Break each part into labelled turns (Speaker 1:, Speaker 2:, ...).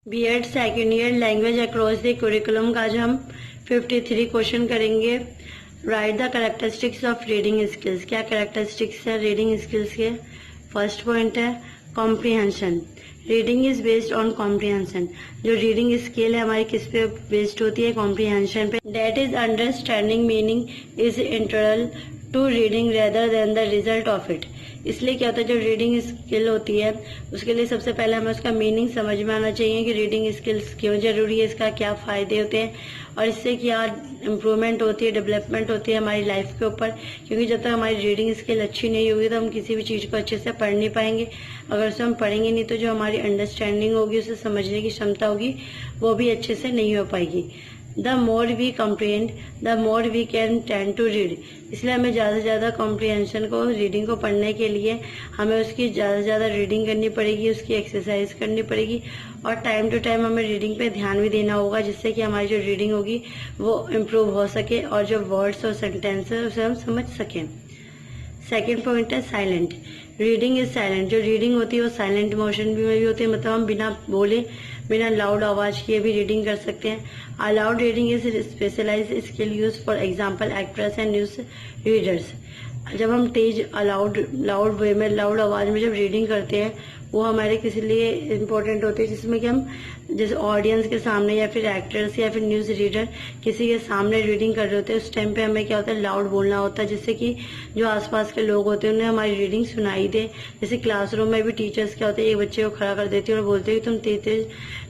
Speaker 1: BEd second year language across the curriculum का आज हम 53 क्वेश्चन करेंगे। Write the characteristics of reading skills. क्या कैरेक्टरिस्टिक्स है रीडिंग स्किल्स के? फर्स्ट पॉइंट है comprehension. Reading is based on comprehension. जो रीडिंग स्किल है हमारी किस पे बेस्ड होती है? कॉम्प्रिहेंशन पे। That is understanding meaning is integral to reading rather than the result of it. इसलिए क्या होता है, जो रीडिंग स्किल होती है उसके लिए सबसे पहले हमें उसका मीनिंग समझ में आना चाहिए कि रीडिंग स्किल्स क्यों जरूरी है, इसका क्या फायदे होते हैं और इससे क्या इम्प्रूवमेंट होती है, डेवलपमेंट होती है हमारी लाइफ के ऊपर। क्योंकि जब तक हमारी रीडिंग स्किल अच्छी नहीं होगी तो हम किसी भी चीज को अच्छे से पढ़ नहीं पाएंगे। अगर उसे हम पढ़ेंगे नहीं तो जो हमारी अंडरस्टैंडिंग होगी, उसे समझने की क्षमता होगी, वो भी अच्छे से नहीं हो पाएगी। The more we comprehend the more we can tend to read. इसलिए हमें ज़्यादा से ज़्यादा कॉम्प्रिहेंशन को, रीडिंग को पढ़ने के लिए हमें उसकी ज़्यादा से ज़्यादा रीडिंग करनी पड़ेगी, उसकी एक्सरसाइज करनी पड़ेगी और टाइम टू टाइम हमें रीडिंग पे ध्यान भी देना होगा, जिससे कि हमारी जो रीडिंग होगी वो इम्प्रूव हो सके और जो वर्ड्स और सेंटेंस है उसे हम समझ सकें। सेकेंड पॉइंट है साइलेंट। Reading is silent. जो रीडिंग होती है वो साइलेंट मोशन में भी होती है, मतलब हम बिना बोले, बिना लाउड आवाज किए भी रीडिंग कर सकते हैं। Aloud reading is specialised skill use for example actress and news readers. जब हम तेज लाउड वे में, लाउड आवाज में जब रीडिंग करते हैं वो हमारे किसी लिए इम्पोर्टेंट होती है, जिसमें कि हम जैसे ऑडियंस के सामने या फिर एक्टर्स या फिर न्यूज रीडर किसी के सामने रीडिंग कर रहे होते हैं, उस टाइम पे हमें क्या होता है, लाउड बोलना होता है, जिससे कि जो आसपास के लोग होते हैं उन्हें हमारी रीडिंग सुनाई दे। जैसे क्लासरूम में भी टीचर्स क्या होते हैं, एक बच्चे को खड़ा कर देते हैं और बोलते हैं कि तुम तेज तेज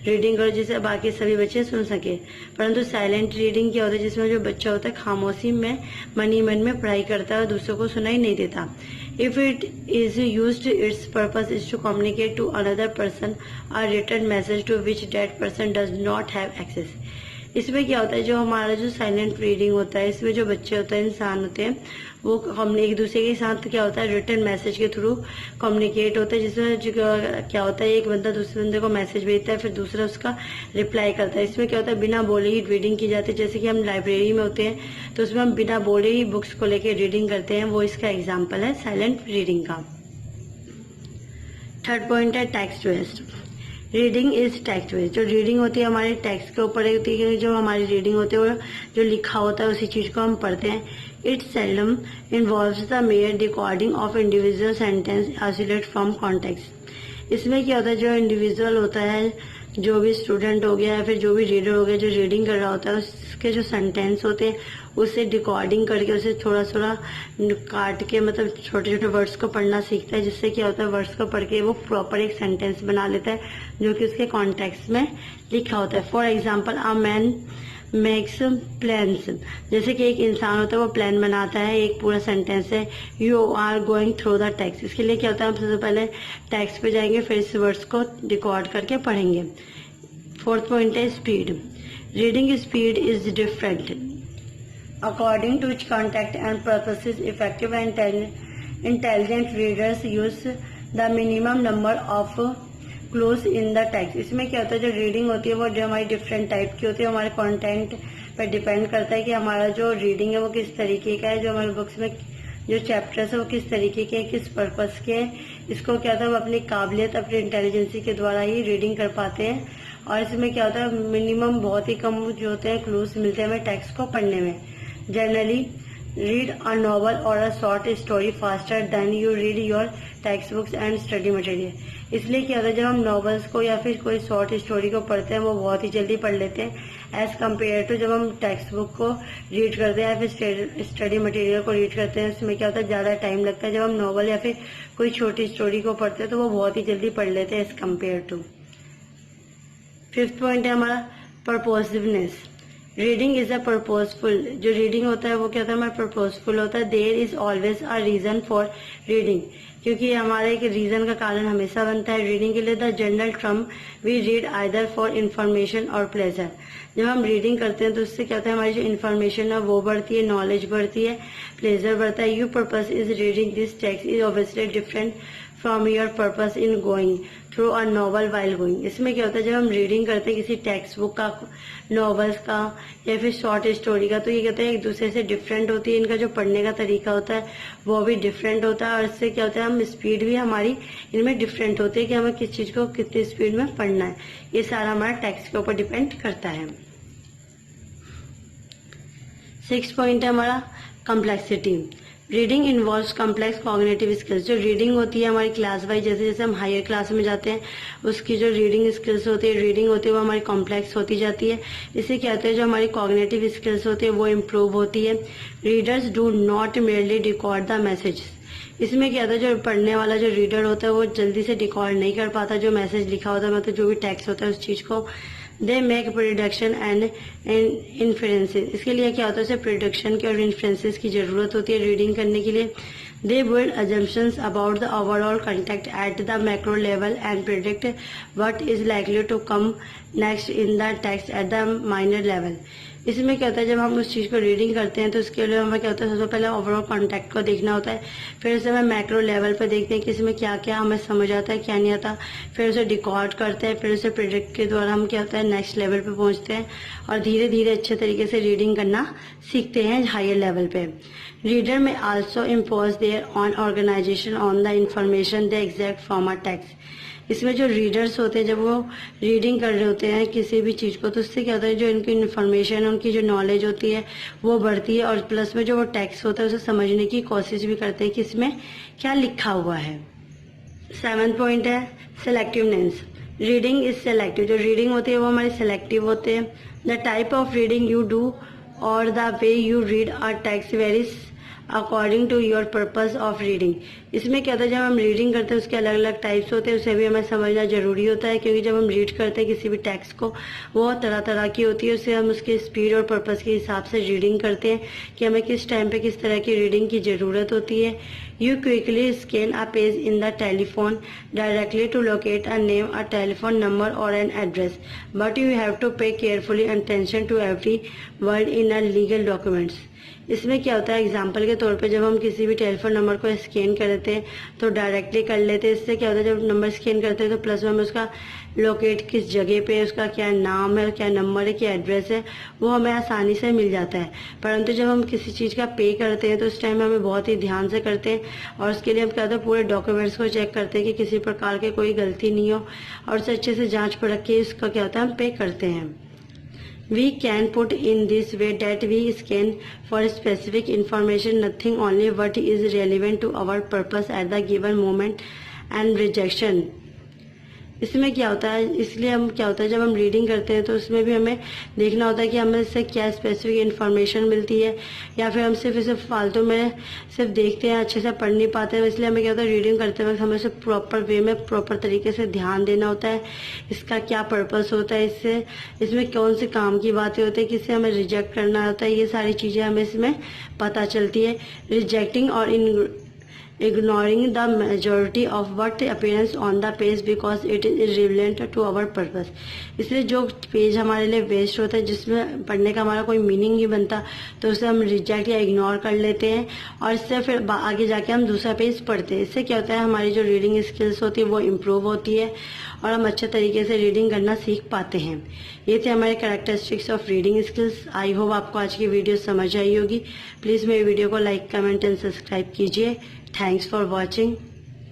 Speaker 1: रीडिंग करो जिससे बाकी सभी बच्चे सुन सके। परंतु साइलेंट रीडिंग क्या होता है, जिसमें जो बच्चा होता है खामोशी में मन ही मन में पढ़ाई करता है और दूसरों को सुनाई नहीं देता। If it is used, its purpose is to communicate to another person a written message to which that person does not have access. इसमें क्या होता है, जो हमारा जो साइलेंट रीडिंग होता है, इसमें जो बच्चे होते हैं, इंसान होते हैं, वो हम एक दूसरे के साथ क्या होता है, रिटन मैसेज के थ्रू कम्युनिकेट होता है, जिसमें क्या होता है, एक बंदा दूसरे बंदे को मैसेज भेजता है, फिर दूसरा उसका रिप्लाई करता है। इसमें क्या होता है, बिना बोले ही रीडिंग की जाती है। जैसे कि हम लाइब्रेरी में होते हैं तो उसमें हम बिना बोले ही बुक्स को लेकर रीडिंग करते हैं, वो इसका एग्जाम्पल है साइलेंट रीडिंग का। थर्ड पॉइंट है text based. Reading is text based. जो रीडिंग होती है हमारे टेक्स्ट के ऊपर होती है, क्योंकि जो हमारी रीडिंग होती है वो जो लिखा होता है उसी चीज को हम पढ़ते हैं। It seldom involves the mayor recording of individual sentence isolate from context. इसमें क्या होता है, जो इंडिविजुअल होता है, जो भी स्टूडेंट हो गया या फिर जो भी रीडर हो गया, जो रीडिंग कर रहा होता है, उसके जो सेंटेंस होते हैं उसे डिकोडिंग करके उसे थोड़ा थोड़ा काट के, मतलब छोटे छोटे वर्ड्स को पढ़ना सीखता है, जिससे क्या होता है, वर्ड्स को पढ़ के वो प्रॉपर एक सेंटेंस बना लेता है जो कि उसके कॉन्टेक्स्ट में लिखा होता है। For example, a man makes plans. जैसे कि एक इंसान होता है वो प्लान बनाता है, एक पूरा सेंटेंस है, you are going through the text. इसके लिए क्या होता है, हम सबसे पहले टेक्स्ट पे जाएंगे, फिर इस वर्ड्स को रिकॉर्ड करके पढ़ेंगे। फोर्थ पॉइंट है speed. Reading speed is different according to its context and purposes. Effective and intelligent readers use the minimum number of close in the text. इसमें क्या होता है, जो रीडिंग होती है वो जो हमारी डिफरेंट टाइप की होती है, हमारे कंटेंट पर डिपेंड करता है कि हमारा जो रीडिंग है वो किस तरीके का है, जो हमारे बुक्स में जो चैप्टर्स है वो किस तरीके के, किस पर्पस के हैं। इसको क्या होता है, हम अपनी काबिलियत, अपनी इंटेलिजेंसी के द्वारा ही रीडिंग कर पाते हैं। और इसमें क्या होता है, मिनिमम बहुत ही कम जो होते हैं क्लूज मिलते हैं हमें टेक्स्ट को पढ़ने में। Generally read a novel or a short story faster than you read your textbooks and study material. इसलिए क्या होता है, जब हम नॉवेल्स को या फिर कोई शॉर्ट स्टोरी को पढ़ते हैं वो बहुत ही जल्दी पढ़ लेते हैं एज कम्पेयर टू जब हम टेक्स्ट बुक को रीड करते हैं या फिर स्टडी मटेरियल को रीड करते हैं। उसमें क्या होता है, ज्यादा टाइम लगता है। जब हम नॉवल या फिर कोई छोटी स्टोरी को पढ़ते हैं तो वो बहुत ही जल्दी पढ़ लेते हैं as compare to. Fifth point है हमारा पर्पोसिवनेस। Reading is a पर्पोजफुल। जो रीडिंग होता है वो क्या होता है, हमारा पर्पोजफुल होता है। There is always a reason for reading, क्योंकि हमारे एक रीजन का कारण हमेशा बनता है रीडिंग के लिए। The general term we read either for information और प्लेजर। जब हम रीडिंग करते हैं तो उससे क्या होता है, हमारी जो इन्फॉर्मेशन है वो बढ़ती है, नॉलेज बढ़ती है, प्लेजर बढ़ता है। You purpose is reading this text is obviously different from your purpose in going through a novel while going. इसमें क्या होता है, जब हम रीडिंग करते हैं किसी टेक्स्ट बुक का, नॉवेल्स का या फिर शॉर्ट स्टोरी का, तो ये कहते हैं एक दूसरे से डिफरेंट होती है, इनका जो पढ़ने का तरीका होता है वो भी डिफरेंट होता है, और इससे क्या होता है हम स्पीड भी हमारी इनमें डिफरेंट होती है कि हमें किस चीज को कितनी स्पीड में पढ़ना है। ये सारा हमारा टेक्स्ट के ऊपर डिपेंड करता है। 6 पॉइंट है हमारा complexity. Reading involves complex cognitive skills. जो रीडिंग होती है हमारी क्लास वाइज, जैसे जैसे हम हायर क्लास में जाते हैं उसकी जो रीडिंग स्किल्स होती है, रीडिंग होती है वो हमारी कॉम्प्लेक्स होती जाती है। इससे क्या होता है जो हमारी कॉग्निटिव स्किल्स होती है वो इम्प्रूव होती है। Readers do not merely record the message. इसमें क्या होता है जो पढ़ने वाला जो रीडर होता है वो जल्दी से रिकॉर्ड नहीं कर पाता जो मैसेज लिखा होता है, मतलब जो भी टेक्स्ट होता है उस चीज को। They make production and influences. इसके लिए क्या होता है उसे प्रोडक्शन की और इन्फ्लुएंसेस की जरूरत होती है रीडिंग करने के लिए। They build assumptions about the overall content at the macro level and predict what is likely to come next in the text at the minor level. इसमें क्या होता है जब हम उस चीज को रीडिंग करते हैं तो उसके लिए हमें क्या होता है सबसे पहले ओवरऑल कॉन्टेक्ट को देखना होता है, फिर उसे हमें मैक्रो लेवल पे देखते हैं कि इसमें क्या क्या हमें समझ आता है क्या नहीं आता, फिर उसे डिकॉर्ड करते हैं, फिर उसे प्रेडिक्ट के द्वारा हम क्या होता है नेक्स्ट लेवल पे पहुंचते हैं और धीरे धीरे अच्छे तरीके से रीडिंग करना सीखते हैं हायर लेवल पे। रीडर में also impose their own organization on the information the exact from a text. इसमें जो रीडर्स होते हैं जब वो रीडिंग कर रहे होते हैं किसी भी चीज को तो उससे क्या होता है जो इनकी इन्फॉर्मेशन उनकी जो नॉलेज होती है वो बढ़ती है, और प्लस में जो वो टेक्स्ट होता है उसे समझने की कोशिश भी करते हैं कि इसमें क्या लिखा हुआ है। 7 पॉइंट है सिलेक्टिवनेस। Reading is selective. जो रीडिंग होती है वो हमारी सेलेक्टिव होते हैं। The type of reading you do और the way you read our text varies according to your purpose of reading. इसमें क्या होता है जब हम रीडिंग करते हैं उसके अलग अलग टाइप्स होते हैं, उसे भी हमें समझना जरूरी होता है, क्योंकि जब हम रीड करते हैं किसी भी टेक्स्ट को वो तरह तरह की होती है, उससे हम उसके स्पीड और पर्पज के हिसाब से रीडिंग करते हैं कि हमें किस टाइम पे किस तरह की रीडिंग की जरूरत होती है। You quickly scan a page in the telephone directly to locate a name, a telephone number और an address, but you have to pay carefully attention to every word in a legal documents. इसमें क्या होता है example के तौर पे जब हम किसी भी टेलीफोन नंबर को स्कैन करते हैं तो डायरेक्टली कर लेते हैं। इससे क्या होता है जब नंबर स्कैन करते हैं तो प्लस में हमें उसका लोकेट किस जगह पे उसका क्या नाम है, क्या नंबर है, क्या एड्रेस है, वो हमें आसानी से मिल जाता है। परंतु जब हम किसी चीज का पे करते हैं तो उस टाइम हमें बहुत ही ध्यान से करते हैं और उसके लिए हम क्या होता है पूरे डॉक्यूमेंट्स को चेक करते हैं कि किसी प्रकार के कोई गलती नहीं हो और उसे अच्छे से जांच परख के इसका क्या होता है हम पे करते हैं। We can put in this way that we scan for specific information, nothing only what is relevant to our purpose at the given moment and rejection। इसमें क्या होता है इसलिए हम क्या होता है जब हम रीडिंग करते हैं तो उसमें भी हमें देखना होता है कि हमें इससे क्या स्पेसिफिक इन्फॉर्मेशन मिलती है या फिर हम सिर्फ इसे फालतू में सिर्फ देखते हैं अच्छे से पढ़ नहीं पाते हैं। इसलिए हमें क्या होता है रीडिंग करते वक्त हमें इसे प्रॉपर वे में प्रॉपर तरीके से ध्यान देना होता है, इसका क्या पर्पस होता है, इससे इसमें कौन से काम की बातें होती है, किससे हमें रिजेक्ट करना होता है, ये सारी चीजें हमें इसमें पता चलती है। रिजेक्टिंग और ignoring the majority of what appears on the page because it is irrelevant to our purpose। इसलिए जो पेज हमारे लिए वेस्ट होता है जिसमें पढ़ने का हमारा कोई मीनिंग नहीं बनता तो उसे हम रिजेक्ट या इग्नोर कर लेते हैं और इससे फिर आगे जाके हम दूसरा पेज पढ़ते हैं। इससे क्या होता है हमारी जो रीडिंग स्किल्स होती है वो इम्प्रूव होती है और हम अच्छे तरीके से रीडिंग करना सीख पाते हैं। ये थे हमारे characteristics of reading skills. I hope आपको आज की वीडियो समझ आई होगी। प्लीज मेरी वीडियो को लाइक कमेंट एंड सब्सक्राइब कीजिए। Thanks for watching.